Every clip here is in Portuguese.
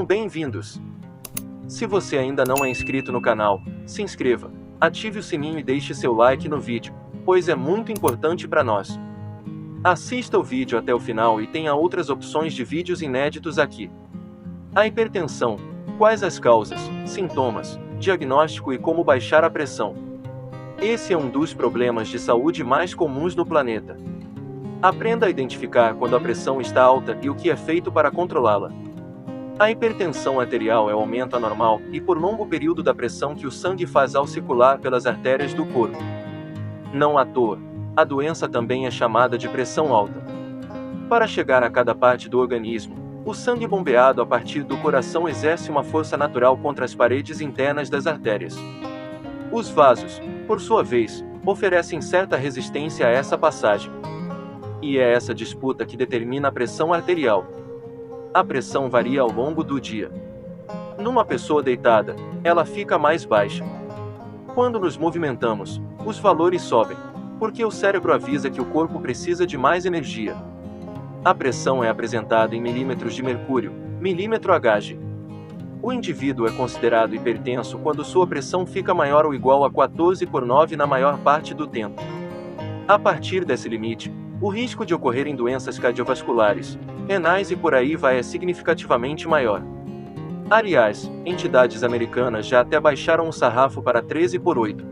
bem-vindos! Se você ainda não é inscrito no canal, se inscreva, ative o sininho e deixe seu like no vídeo, pois é muito importante para nós. Assista o vídeo até o final e tenha outras opções de vídeos inéditos aqui. A hipertensão. Quais as causas, sintomas, diagnóstico e como baixar a pressão? Esse é um dos problemas de saúde mais comuns no planeta. Aprenda a identificar quando a pressão está alta e o que é feito para controlá-la. A hipertensão arterial é o aumento anormal e por longo período da pressão que o sangue faz ao circular pelas artérias do corpo. Não à toa, a doença também é chamada de pressão alta. Para chegar a cada parte do organismo, o sangue bombeado a partir do coração exerce uma força natural contra as paredes internas das artérias. Os vasos, por sua vez, oferecem certa resistência a essa passagem. E é essa disputa que determina a pressão arterial. A pressão varia ao longo do dia. Numa pessoa deitada, ela fica mais baixa. Quando nos movimentamos, os valores sobem, porque o cérebro avisa que o corpo precisa de mais energia. A pressão é apresentada em milímetros de mercúrio, milímetro Hg. O indivíduo é considerado hipertenso quando sua pressão fica maior ou igual a 14/9 na maior parte do tempo. A partir desse limite, o risco de ocorrerem doenças cardiovasculares, renais e por aí vai é significativamente maior. Aliás, entidades americanas já até baixaram o sarrafo para 13/8.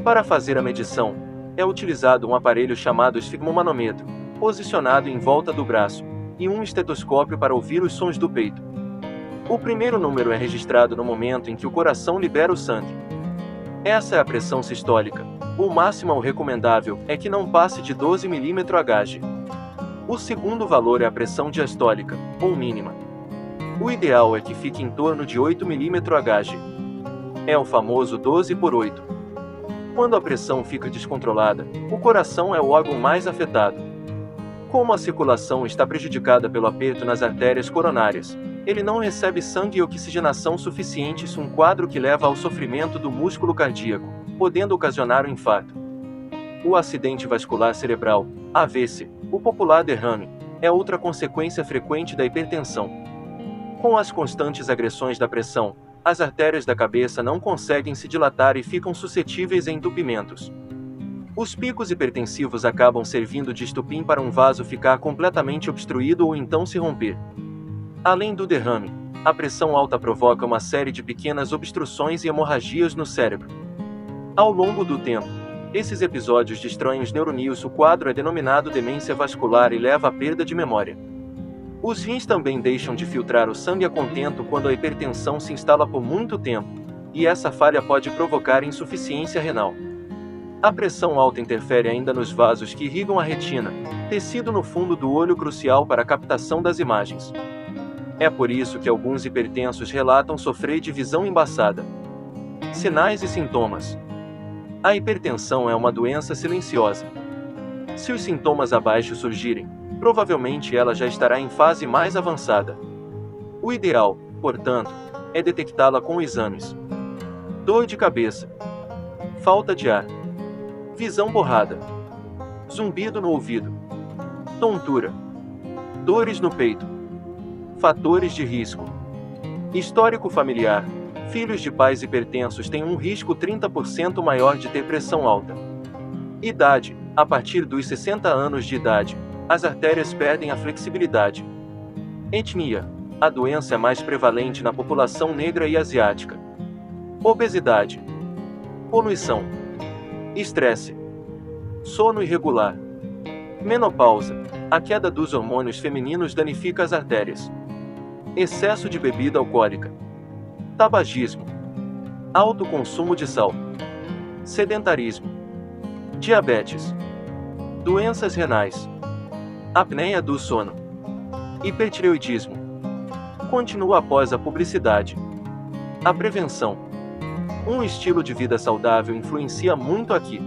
Para fazer a medição, é utilizado um aparelho chamado esfigmomanômetro, posicionado em volta do braço, e um estetoscópio para ouvir os sons do peito. O primeiro número é registrado no momento em que o coração libera o sangue. Essa é a pressão sistólica. O máximo ou recomendável é que não passe de 12 mmHg. O segundo valor é a pressão diastólica, ou mínima. O ideal é que fique em torno de 8 mmHg. É o famoso 12/8. Quando a pressão fica descontrolada, o coração é o órgão mais afetado. Como a circulação está prejudicada pelo aperto nas artérias coronárias, ele não recebe sangue e oxigenação suficientes, um quadro que leva ao sofrimento do músculo cardíaco, podendo ocasionar um infarto. O acidente vascular cerebral, AVC, o popular derrame, é outra consequência frequente da hipertensão. Com as constantes agressões da pressão, as artérias da cabeça não conseguem se dilatar e ficam suscetíveis a entupimentos. Os picos hipertensivos acabam servindo de estupim para um vaso ficar completamente obstruído ou então se romper. Além do derrame, a pressão alta provoca uma série de pequenas obstruções e hemorragias no cérebro. Ao longo do tempo, esses episódios destroem os neurônios. O quadro é denominado demência vascular e leva à perda de memória. Os rins também deixam de filtrar o sangue a contento quando a hipertensão se instala por muito tempo, e essa falha pode provocar insuficiência renal. A pressão alta interfere ainda nos vasos que irrigam a retina, tecido no fundo do olho crucial para a captação das imagens. É por isso que alguns hipertensos relatam sofrer de visão embaçada. Sinais e sintomas. A hipertensão é uma doença silenciosa. Se os sintomas abaixo surgirem, provavelmente ela já estará em fase mais avançada. O ideal, portanto, é detectá-la com exames. Dor de cabeça, falta de ar, visão borrada, zumbido no ouvido, tontura, dores no peito. Fatores de risco. Histórico familiar. Filhos de pais hipertensos têm um risco 30% maior de ter pressão alta. Idade. A partir dos 60 anos de idade, as artérias perdem a flexibilidade. Etnia. A doença é mais prevalente na população negra e asiática. Obesidade. Poluição. Estresse. Sono irregular. Menopausa. A queda dos hormônios femininos danifica as artérias. Excesso de bebida alcoólica. Tabagismo. Alto consumo de sal. Sedentarismo. Diabetes. Doenças renais. Apneia do sono. Hipertireoidismo. Continua após a publicidade. A prevenção. Um estilo de vida saudável influencia muito aqui.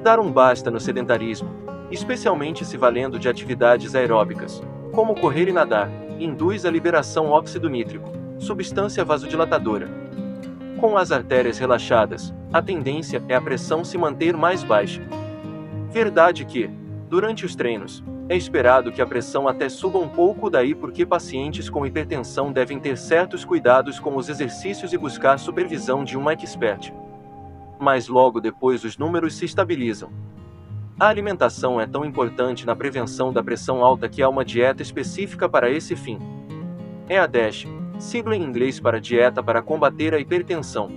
Dar um basta no sedentarismo, especialmente se valendo de atividades aeróbicas, como correr e nadar, induz a liberação óxido nítrico, substância vasodilatadora. Com as artérias relaxadas, a tendência é a pressão se manter mais baixa. Verdade que, durante os treinos, É esperado que a pressão até suba um pouco daí porque pacientes com hipertensão devem ter certos cuidados com os exercícios e buscar supervisão de um expert. Mas logo depois os números se estabilizam. A alimentação é tão importante na prevenção da pressão alta que há uma dieta específica para esse fim. É a DASH, sigla em inglês para Dieta para Combater a Hipertensão.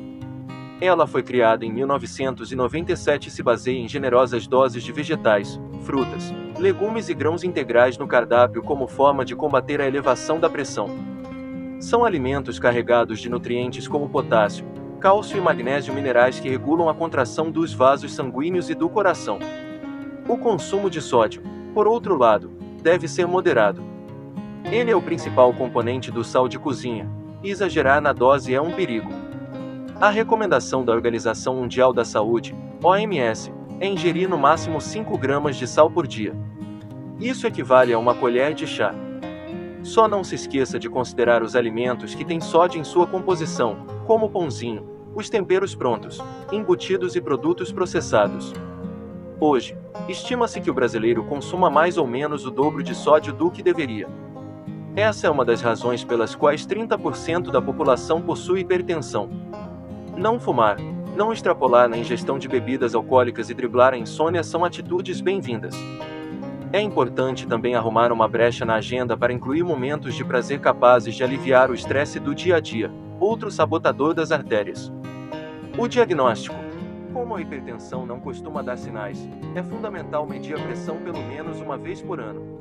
Ela foi criada em 1997 e se baseia em generosas doses de vegetais, frutas, legumes e grãos integrais no cardápio como forma de combater a elevação da pressão. São alimentos carregados de nutrientes como potássio, cálcio e magnésio, minerais que regulam a contração dos vasos sanguíneos e do coração. O consumo de sódio, por outro lado, deve ser moderado. Ele é o principal componente do sal de cozinha, e exagerar na dose é um perigo. A recomendação da Organização Mundial da Saúde, OMS, é ingerir no máximo 5 gramas de sal por dia. Isso equivale a uma colher de chá. Só não se esqueça de considerar os alimentos que têm sódio em sua composição, como o pãozinho, os temperos prontos, embutidos e produtos processados. Hoje, estima-se que o brasileiro consuma mais ou menos o dobro de sódio do que deveria. Essa é uma das razões pelas quais 30% da população possui hipertensão. Não fumar, não extrapolar na ingestão de bebidas alcoólicas e driblar a insônia são atitudes bem-vindas. É importante também arrumar uma brecha na agenda para incluir momentos de prazer capazes de aliviar o estresse do dia a dia, outro sabotador das artérias. O diagnóstico. Como a hipertensão não costuma dar sinais, é fundamental medir a pressão pelo menos uma vez por ano.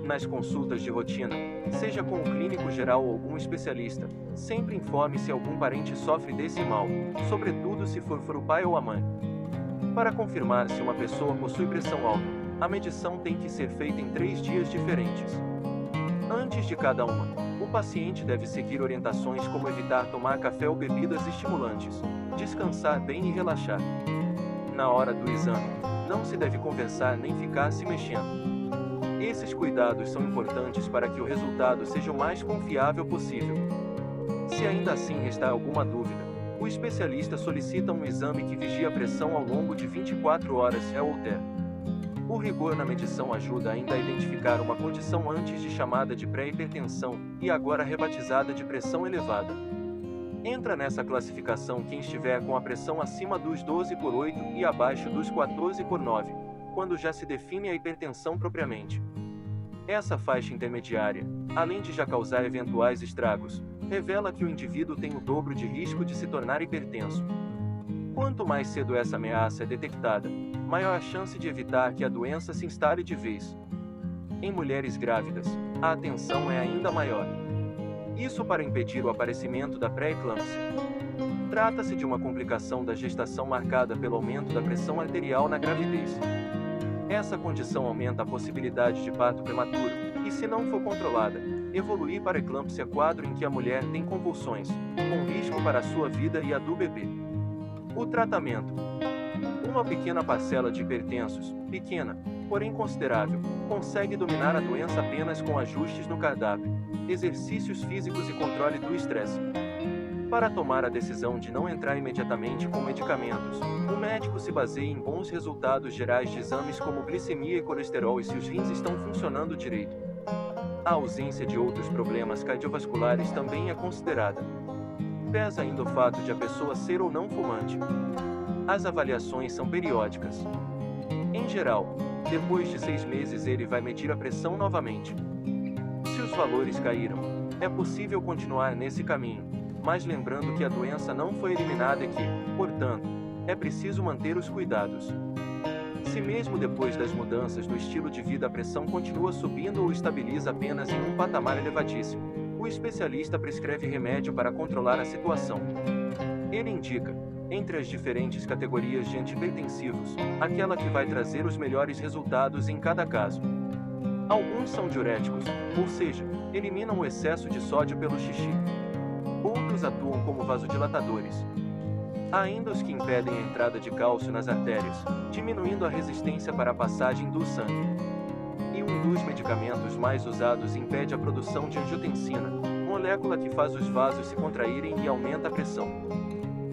Nas consultas de rotina, seja com o clínico geral ou algum especialista, sempre informe se algum parente sofre desse mal, sobretudo se for o pai ou a mãe. Para confirmar se uma pessoa possui pressão alta, a medição tem que ser feita em 3 dias diferentes. Antes de cada uma, o paciente deve seguir orientações como evitar tomar café ou bebidas estimulantes, descansar bem e relaxar. Na hora do exame, não se deve conversar nem ficar se mexendo. Esses cuidados são importantes para que o resultado seja o mais confiável possível. Se ainda assim restar alguma dúvida, o especialista solicita um exame que vigie a pressão ao longo de 24 horas, é o Holter. O rigor na medição ajuda ainda a identificar uma condição antes de chamada de pré-hipertensão, e agora rebatizada de pressão elevada. Entra nessa classificação quem estiver com a pressão acima dos 12/8 e abaixo dos 14/9, quando já se define a hipertensão propriamente. Essa faixa intermediária, além de já causar eventuais estragos, revela que o indivíduo tem o dobro de risco de se tornar hipertenso. Quanto mais cedo essa ameaça é detectada, maior a chance de evitar que a doença se instale de vez. Em mulheres grávidas, a atenção é ainda maior. Isso para impedir o aparecimento da pré-eclâmpsia. Trata-se de uma complicação da gestação marcada pelo aumento da pressão arterial na gravidez. Essa condição aumenta a possibilidade de parto prematuro, e se não for controlada, evoluir para eclâmpsia, quadro em que a mulher tem convulsões, com risco para a sua vida e a do bebê. O tratamento. Uma pequena parcela de hipertensos, pequena, porém considerável, consegue dominar a doença apenas com ajustes no cardápio, exercícios físicos e controle do estresse. Para tomar a decisão de não entrar imediatamente com medicamentos, o médico se baseia em bons resultados gerais de exames como glicemia e colesterol e se os rins estão funcionando direito. A ausência de outros problemas cardiovasculares também é considerada. Pesa ainda o fato de a pessoa ser ou não fumante. As avaliações são periódicas. Em geral, depois de 6 meses ele vai medir a pressão novamente. Se os valores caíram, é possível continuar nesse caminho, mas lembrando que a doença não foi eliminada e que, portanto, é preciso manter os cuidados. Se mesmo depois das mudanças no estilo de vida a pressão continua subindo ou estabiliza apenas em um patamar elevadíssimo, o especialista prescreve remédio para controlar a situação. Ele indica, entre as diferentes categorias de antihipertensivos, aquela que vai trazer os melhores resultados em cada caso. Alguns são diuréticos, ou seja, eliminam o excesso de sódio pelo xixi. Outros atuam como vasodilatadores. Há ainda os que impedem a entrada de cálcio nas artérias, diminuindo a resistência para a passagem do sangue. E um dos medicamentos mais usados impede a produção de angiotensina, molécula que faz os vasos se contraírem e aumenta a pressão.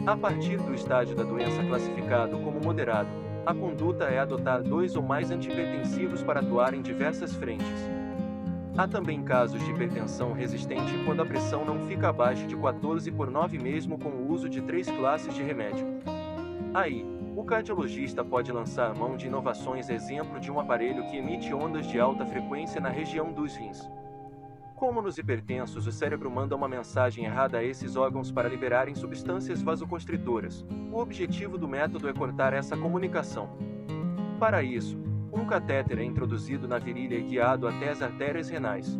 A partir do estágio da doença classificado como moderado, A conduta é adotar 2 ou mais antihipertensivos para atuar em diversas frentes. Há também casos de hipertensão resistente quando a pressão não fica abaixo de 14/9 mesmo com o uso de 3 classes de remédio. Aí, o cardiologista pode lançar mão de inovações, exemplo de um aparelho que emite ondas de alta frequência na região dos rins. Como nos hipertensos, o cérebro manda uma mensagem errada a esses órgãos para liberarem substâncias vasoconstritoras. O objetivo do método é cortar essa comunicação. Para isso, um catéter é introduzido na virilha e guiado até as artérias renais.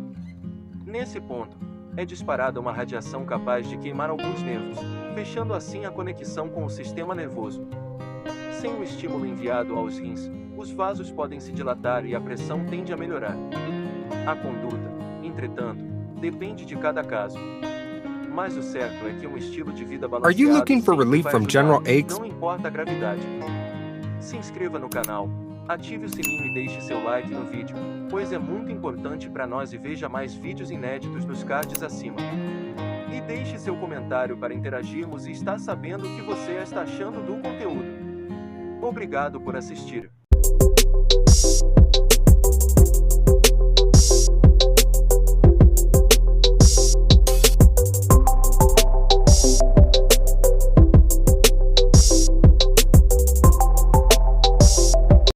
Nesse ponto, é disparada uma radiação capaz de queimar alguns nervos, fechando assim a conexão com o sistema nervoso. Sem o estímulo enviado aos rins, os vasos podem se dilatar e a pressão tende a melhorar. A conduta, entretanto, depende de cada caso. Mas o certo é que um estilo de vida balanceado Are you looking for sempre relief vai from ajudar, general aches? não importa a gravidade. Se inscreva no canal, ative o sininho e deixe seu like no vídeo, pois é muito importante para nós, e veja mais vídeos inéditos nos cards acima. E deixe seu comentário para interagirmos e estar sabendo o que você está achando do conteúdo. Obrigado por assistir.